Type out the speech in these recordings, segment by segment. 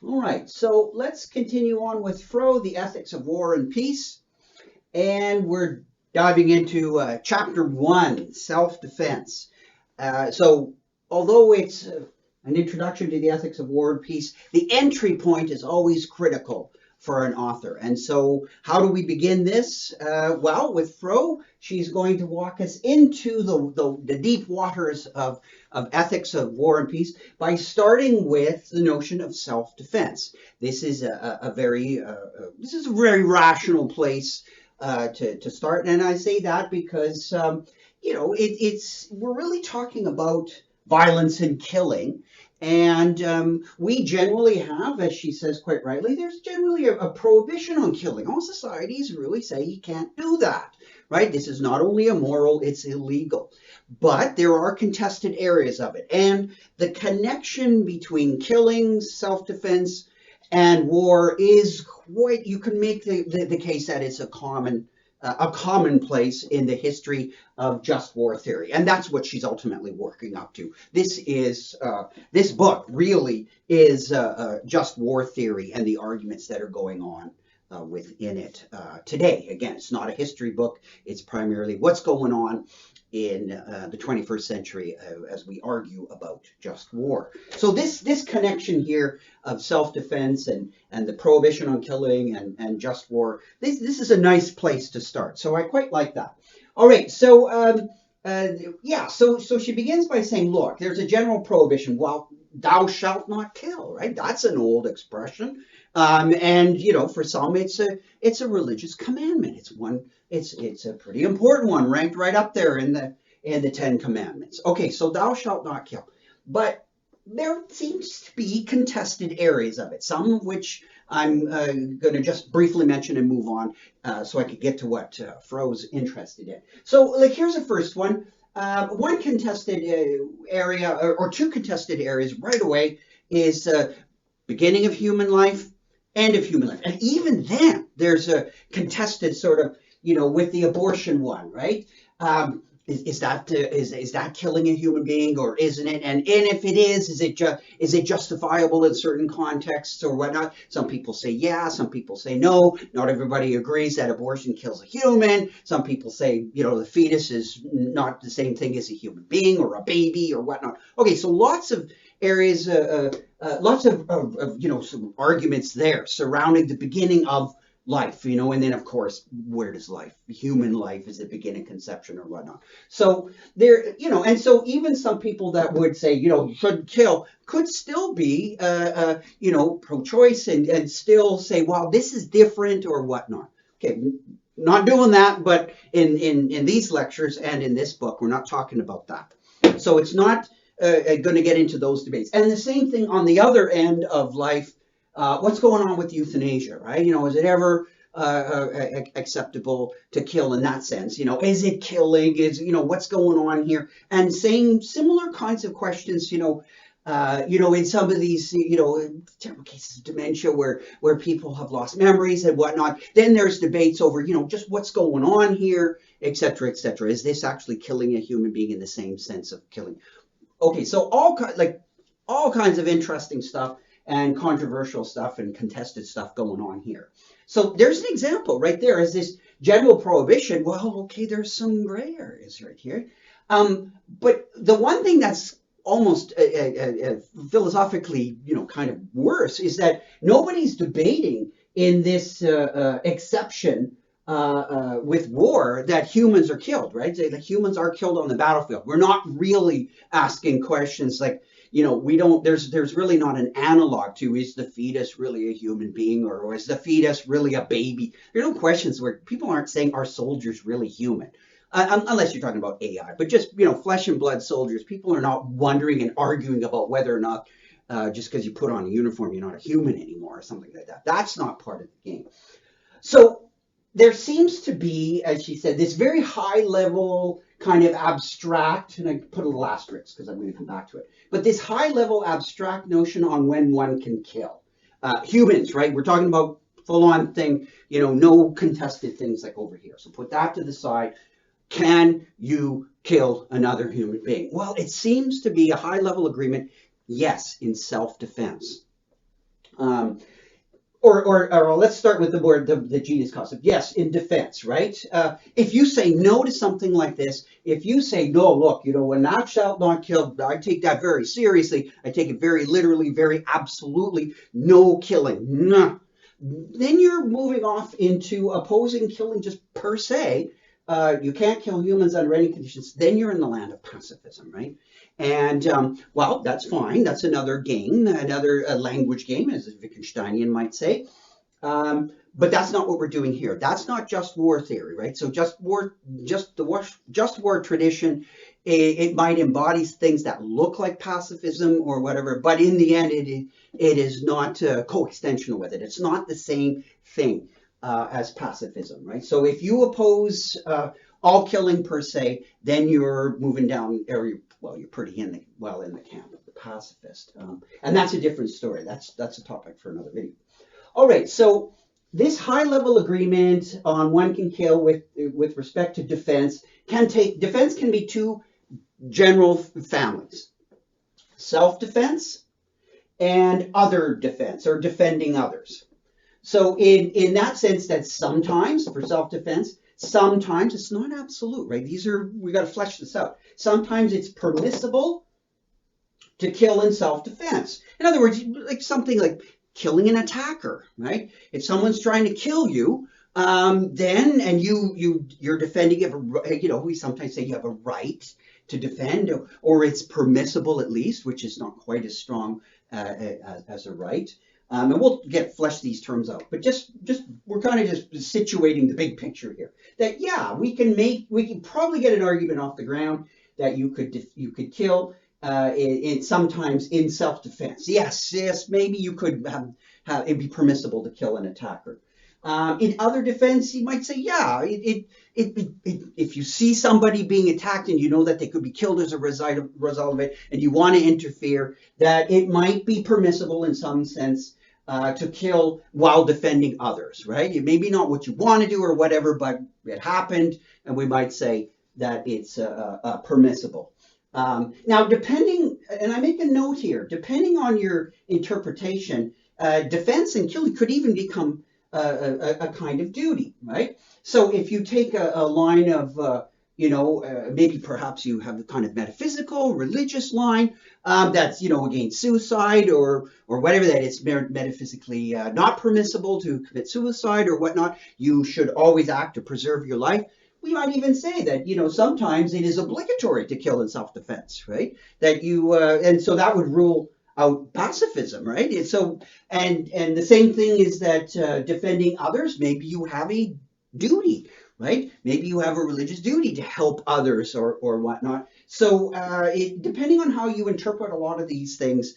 All right, so let's continue on with Frowe, The Ethics of War and Peace. And we're diving into chapter one, self-defense. So although it's an introduction to the ethics of war and peace, the entry point is always critical for an author. And so how do we begin this? Well, with Frowe, she's going to walk us into the deep waters of ethics of war and peace by starting with the notion of self-defense. This is a very rational place to start. And I say that because it's we're really talking about violence and killing. And we generally have, as she says quite rightly, there's generally a prohibition on killing. All societies really say you can't do that, right? This is not only immoral, it's illegal. But there are contested areas of it. And the connection between killing, self-defense, and war is quite, you can make the case that it's a commonplace in the history of just war theory, and that's what she's ultimately working up to. This book really is just war theory and the arguments that are going on within it today. Again, it's not a history book, it's primarily what's going on in the 21st century as we argue about just war. So this connection here of self-defense and the prohibition on killing and just war, this is a nice place to start. So I quite like that. All right, so yeah, so she begins by saying, look, there's a general prohibition. Well, thou shalt not kill, right? That's an old expression. And for some, it's a religious commandment. It's a pretty important one, ranked right up there in the Ten Commandments. Okay, so thou shalt not kill, but there seems to be contested areas of it. Some of which I'm going to just briefly mention and move on, so I could get to what Frowe's interested in. So, like, here's the first one. One contested area, or two contested areas right away, is beginning of human life, end of human life. And even then, there's a contested sort of, with the abortion one, right? Is that killing a human being or isn't it? And if it is it justifiable in certain contexts or whatnot? Some people say yeah, some people say no. Not everybody agrees that abortion kills a human. Some people say the fetus is not the same thing as a human being or a baby or whatnot. Okay, so lots of areas, lots of some arguments there surrounding the beginning of life, and then of course, where does human life, is it beginning conception or whatnot? So there, and so even some people that would say, shouldn't kill, could still be, pro-choice and still say, well, this is different or whatnot. Okay, not doing that, but in these lectures and in this book, we're not talking about that. So it's not going to get into those debates. And the same thing on the other end of life. What's going on with euthanasia, right? Is it ever acceptable to kill in that sense? Is it killing? What's going on here? And saying similar kinds of questions, in some of these, terrible cases of dementia where people have lost memories and whatnot. Then there's debates over, just what's going on here, et cetera, et cetera. Is this actually killing a human being in the same sense of killing? Okay, so all kinds of interesting stuff and controversial stuff and contested stuff going on here. So there's an example right there. Is this general prohibition? Well, okay, there's some gray areas right here. But the one thing that's almost philosophically, kind of worse is that nobody's debating in this exception with war that humans are killed, right? That humans are killed on the battlefield. We're not really asking questions like, we don't, there's really not an analog to, is the fetus really a human being or is the fetus really a baby? There's no questions where people aren't saying, are soldiers really human? Unless you're talking about AI, but just, flesh and blood soldiers, people are not wondering and arguing about whether or not just because you put on a uniform, you're not a human anymore or something like that. That's not part of the game. So there seems to be, as she said, this very high level kind of abstract, and I put a little asterisk because I'm going to come back to it, but this high level abstract notion on when one can kill humans, right? We're talking about full on thing, no contested things like over here. So put that to the side. Can you kill another human being? Well, it seems to be a high level agreement. Yes, in self-defense. Um, or let's start with the word, the genus concept. Yes, in defense, right? If you say no to something like this, if you say no, look, when thou shalt not kill, I take that very seriously. I take it very literally, very absolutely. No killing. Nah. Then you're moving off into opposing killing just per se. You can't kill humans under any conditions. Then you're in the land of pacifism, right? And well, that's fine. That's another game, another language game, as a Wittgensteinian might say. But that's not what we're doing here. That's not just war theory, right? So just war tradition, it might embody things that look like pacifism or whatever, but in the end, it is not coextensional with it. It's not the same thing as pacifism, right? So if you oppose all killing per se, then you're moving down, or you're pretty in the camp of the pacifist, and that's a different story. That's a topic for another video. All right, so this high-level agreement on one can kill with respect to defense can be two general families: self-defense and other defense, or defending others. So in that sense, that sometimes for self-defense, sometimes it's not absolute, right? We got to flesh this out. Sometimes it's permissible to kill in self-defense. In other words, like something like killing an attacker, right? If someone's trying to kill you, then and you're defending it. We sometimes say you have a right to defend, or it's permissible at least, which is not quite as strong as a right. And we'll flesh these terms out, but just we're kind of just situating the big picture here. That yeah, we can probably get an argument off the ground that you could kill sometimes in self-defense. Yes, maybe you could have it be permissible to kill an attacker. In other defense, you might say, yeah, if you see somebody being attacked and you know that they could be killed as a result of it, and you want to interfere, that it might be permissible in some sense to kill while defending others, right? It may be not what you want to do or whatever, but it happened, and we might say that it's permissible. Now, and I make a note here, depending on your interpretation, defense and killing could even become a kind of duty, right? So if you take a line of, maybe perhaps you have a kind of metaphysical, religious line that's, against suicide or whatever, that it's metaphysically not permissible to commit suicide or whatnot, you should always act to preserve your life. We might even say that, sometimes it is obligatory to kill in self-defense, right? That and so that would rule out pacifism, right? And so, and the same thing is that defending others, maybe you have a duty, right? Maybe you have a religious duty to help others or whatnot. So depending on how you interpret a lot of these things,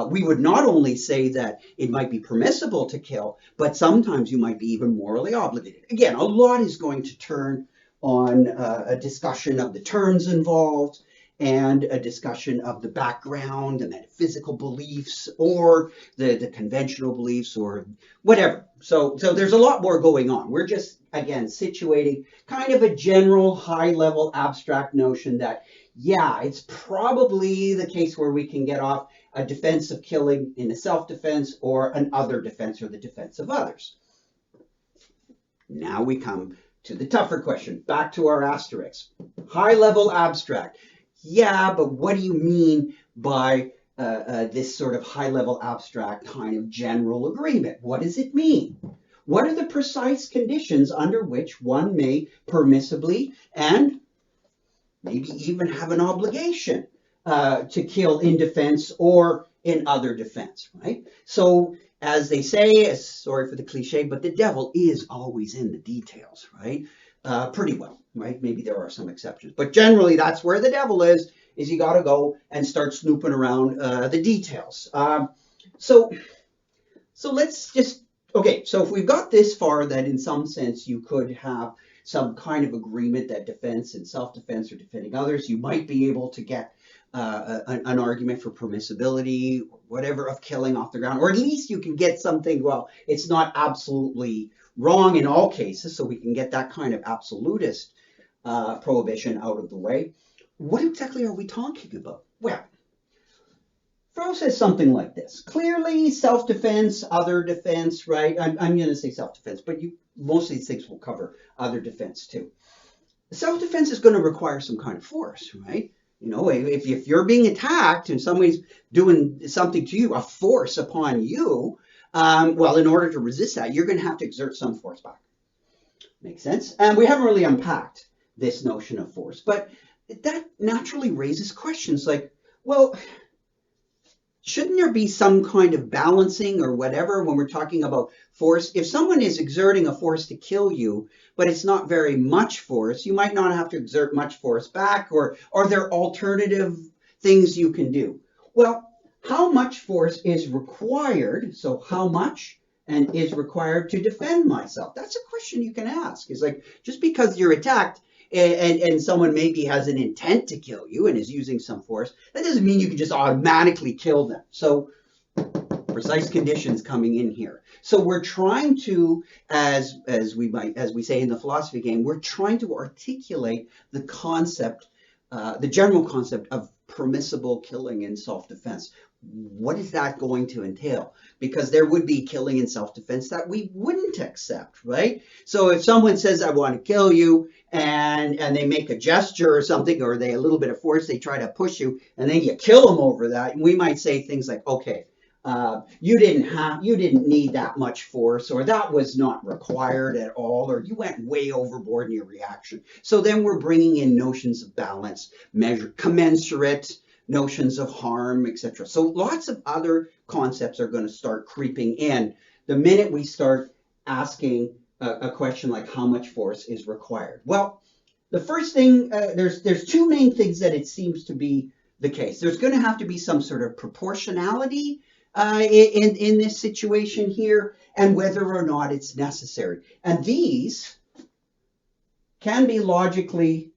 we would not only say that it might be permissible to kill, but sometimes you might be even morally obligated. Again, a lot is going to turn on a discussion of the terms involved and a discussion of the background, the metaphysical beliefs, or the conventional beliefs, or whatever. So there's a lot more going on. We're just, again, situating kind of a general, high-level, abstract notion that, yeah, it's probably the case where we can get off a defense of killing in a self-defense or an other defense or the defense of others. Now we come to the tougher question, back to our asterisks. High-level abstract. Yeah, but what do you mean by this sort of high-level abstract kind of general agreement? What does it mean? What are the precise conditions under which one may permissibly and maybe even have an obligation to kill in defense or in other defense, right? So as they say, sorry for the cliche, but the devil is always in the details, right? Pretty well, right? Maybe there are some exceptions, but generally that's where the devil is you got to go and start snooping around the details. So let's just, okay, so if we've got this far that in some sense you could have some kind of agreement that defense and self-defense or defending others, you might be able to get an argument for permissibility or whatever of killing off the ground, or at least you can get something, well, it's not absolutely wrong in all cases, so we can get that kind of absolutist prohibition out of the way. What exactly are we talking about? Well, Frowe says something like this. Clearly, self-defense, other defense, right? I'm going to say self-defense, but most of these things will cover other defense too. Self-defense is going to require some kind of force, right? You know, if you're being attacked and somebody's doing something to you, a force upon you, well, in order to resist that, you're going to have to exert some force back. Makes sense? And we haven't really unpacked this notion of force, but that naturally raises questions like, well, shouldn't there be some kind of balancing or whatever when we're talking about force? If someone is exerting a force to kill you, but it's not very much force, you might not have to exert much force back, or are there alternative things you can do? Well, how much force is required? So how much and is required to defend myself? That's a question you can ask. It's like, just because you're attacked and someone maybe has an intent to kill you and is using some force, that doesn't mean you can just automatically kill them. So precise conditions coming in here. So we're trying to, as we say in the philosophy game, we're trying to articulate the concept, the general concept of permissible killing in self-defense. What is that going to entail? Because there would be killing in self-defense that we wouldn't accept, right? So if someone says, I want to kill you, and they make a gesture or something, or they a little bit of force, they try to push you, and then you kill them over that, and we might say things like, okay, you didn't need that much force, or that was not required at all, or you went way overboard in your reaction. So then we're bringing in notions of balance, measure, commensurate, notions of harm, etc. So lots of other concepts are going to start creeping in the minute we start asking a question like how much force is required. Well, the first thing, there's two main things that it seems to be the case. There's going to have to be some sort of proportionality in this situation here, and whether or not it's necessary. And these can be logically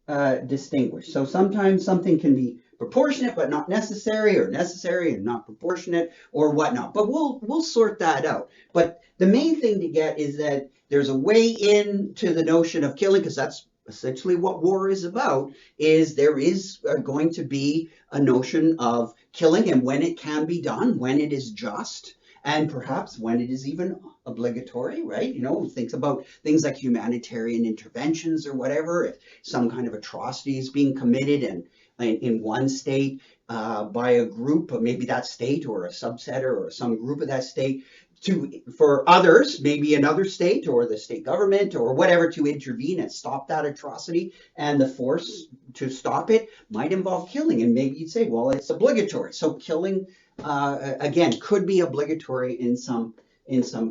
distinguished. So sometimes something can be proportionate but not necessary, or necessary and not proportionate, or whatnot. But we'll sort that out. But the main thing to get is that there's a way into the notion of killing, because that's essentially what war is about, is there is going to be a notion of killing, and when it can be done, when it is just, and perhaps when it is even obligatory, right? You know, think about things like humanitarian interventions or whatever. If some kind of atrocity is being committed and in one state by a group, maybe that state or a subset or some group of that state, for others, maybe another state or the state government or whatever, to intervene and stop that atrocity, and the force to stop it might involve killing. And maybe you'd say, well, it's obligatory. So killing, again, could be obligatory in some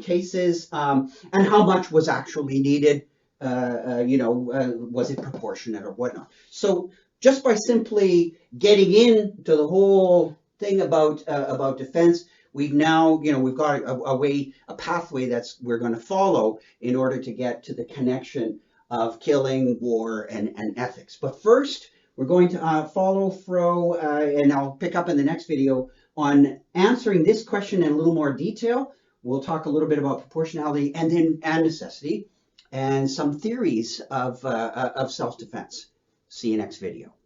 cases. And how much was actually needed? Was it proportionate or whatnot? So just by simply getting into the whole thing about defense, we've now, we've got a pathway we're going to follow in order to get to the connection of killing, war, and ethics. But first, we're going to follow Frowe, and I'll pick up in the next video on answering this question in a little more detail. We'll talk a little bit about proportionality and necessity, and some theories of self-defense. See you next video.